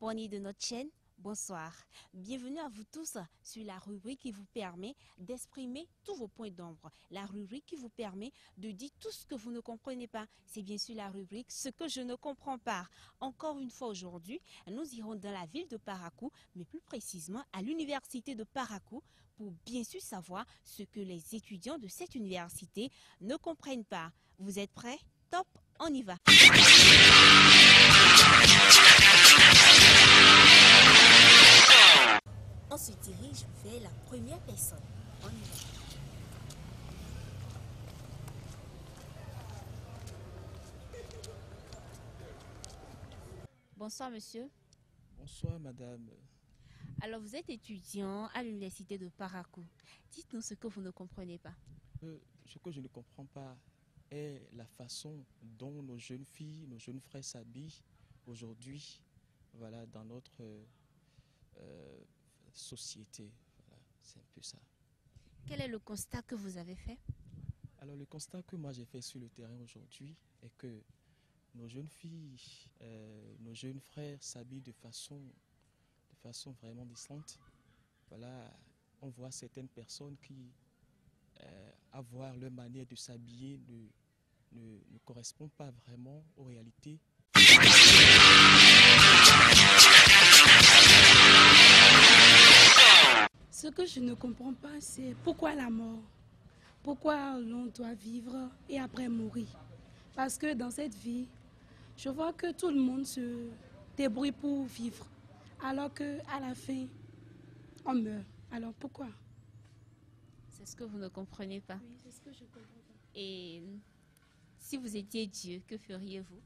abonnés de notre chaîne, bonsoir. Bienvenue à vous tous sur la rubrique qui vous permet d'exprimer tous vos points d'ombre. La rubrique qui vous permet de dire tout ce que vous ne comprenez pas. C'est bien sûr la rubrique Ce que je ne comprends pas. Encore une fois aujourd'hui, nous irons dans la ville de Parakou, mais plus précisément à l'université de Parakou, pour bien sûr savoir ce que les étudiants de cette université ne comprennent pas. Vous êtes prêts? Top, on y va. On se dirige vers la première personne. On y va. Bonsoir monsieur. Bonsoir madame. Alors vous êtes étudiant à l'université de Parakou. Dites-nous ce que vous ne comprenez pas. Ce que je ne comprends pas est la façon dont nos jeunes filles, nos jeunes frères s'habillent aujourd'hui, voilà, dans notre société. Voilà, c'est un peu ça. Quel est le constat que vous avez fait? Alors le constat que moi j'ai fait sur le terrain aujourd'hui est que nos jeunes filles, nos jeunes frères s'habillent de façon vraiment décente. Voilà, on voit certaines personnes qui, à voir leur manière de s'habiller, ne correspond pas vraiment aux réalités. Ce que je ne comprends pas, c'est pourquoi la mort? Pourquoi l'on doit vivre et après mourir? Parce que dans cette vie, je vois que tout le monde se débrouille pour vivre, alors qu'à la fin, on meurt. Alors pourquoi? C'est ce que vous ne comprenez pas. Oui, c'est ce que je comprends pas. Et si vous étiez Dieu, que feriez-vous?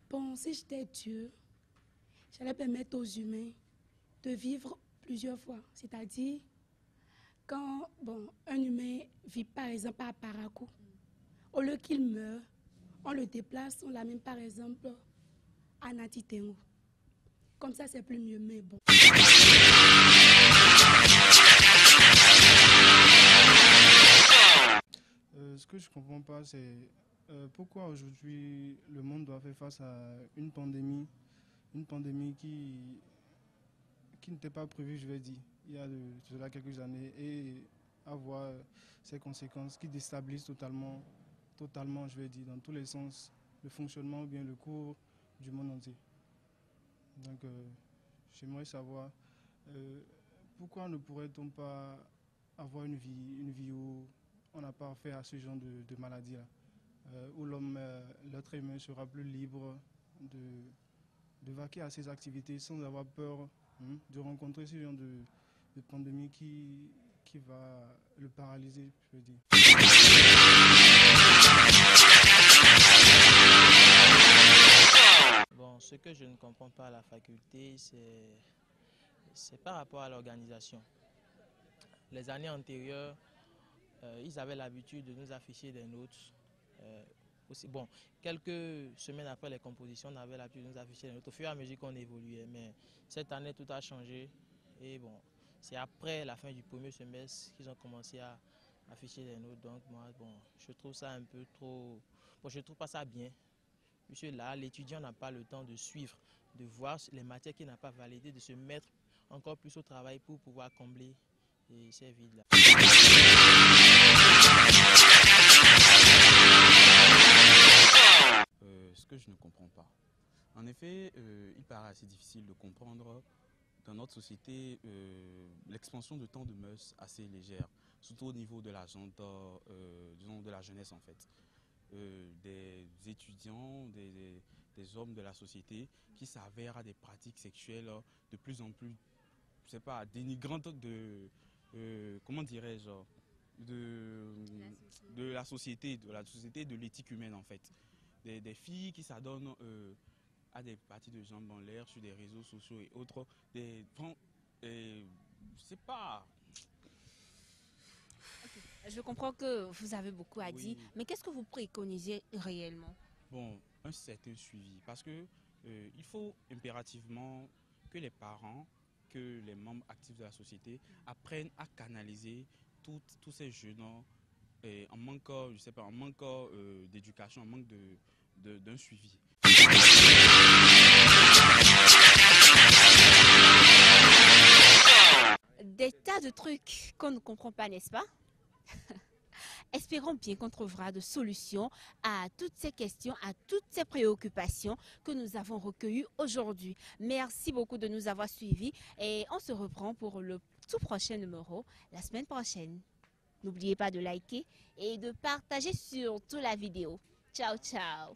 Bon, si j'étais Dieu, j'allais permettre aux humains de vivre plusieurs fois. C'est-à-dire, quand un humain vit par exemple à Parakou, au lieu qu'il meure, on le déplace, on l'amène par exemple à Natitengo. Comme ça, c'est plus mieux, mais bon. Ce que je ne comprends pas, c'est pourquoi aujourd'hui le monde doit faire face à une pandémie qui n'était pas prévue, je vais dire, il y a de cela quelques années, et avoir ses conséquences qui déstabilisent totalement, je vais dire, dans tous les sens, le fonctionnement ou bien le cours du monde entier. Donc, j'aimerais savoir pourquoi ne pourrait-on pas avoir une vie où on n'a pas affaire à ce genre de maladie-là, où l'être humain sera plus libre de vaquer à ses activités sans avoir peur de rencontrer ce genre de pandémie qui va le paralyser, je veux dire. Bon, ce que je ne comprends pas à la faculté, c'est par rapport à l'organisation. Les années antérieures, ils avaient l'habitude de nous afficher des notes. Bon, quelques semaines après les compositions, on avait l'habitude de nous afficher des notes au fur et à mesure qu'on évoluait. Mais cette année, tout a changé. Et bon, c'est après la fin du premier semestre qu'ils ont commencé à afficher des notes. Donc moi, bon, je trouve ça un peu trop... Bon, je ne trouve pas ça bien. Puisque là, l'étudiant n'a pas le temps de suivre, de voir les matières qu'il n'a pas validées, de se mettre encore plus au travail pour pouvoir combler ces vides-là. Ce que je ne comprends pas. En effet, il paraît assez difficile de comprendre dans notre société l'expansion de temps de mœurs assez légère, surtout au niveau de l'agenda, disons de la jeunesse en fait. Des étudiants, des hommes de la société qui s'avèrent à des pratiques sexuelles de plus en plus, je sais pas, dénigrantes comment dirais-je, de la société, de l'éthique humaine en fait. Des filles qui s'adonnent à des parties de jambes en l'air sur des réseaux sociaux et autres. Je sais pas. Je comprends que vous avez beaucoup à dire, mais qu'est-ce que vous préconisez réellement? Bon, un certain suivi, parce que il faut impérativement que les parents, que les membres actifs de la société apprennent à canaliser tous ces jeunes en manque, je sais pas, en manque d'éducation, en manque d'un suivi. des tas de trucs qu'on ne comprend pas, n'est-ce pas? Espérons bien qu'on trouvera de solutions à toutes ces questions, à toutes ces préoccupations que nous avons recueillies aujourd'hui. Merci beaucoup de nous avoir suivis et on se reprend pour le tout prochain numéro la semaine prochaine. N'oubliez pas de liker et de partager surtout la vidéo. Ciao, ciao!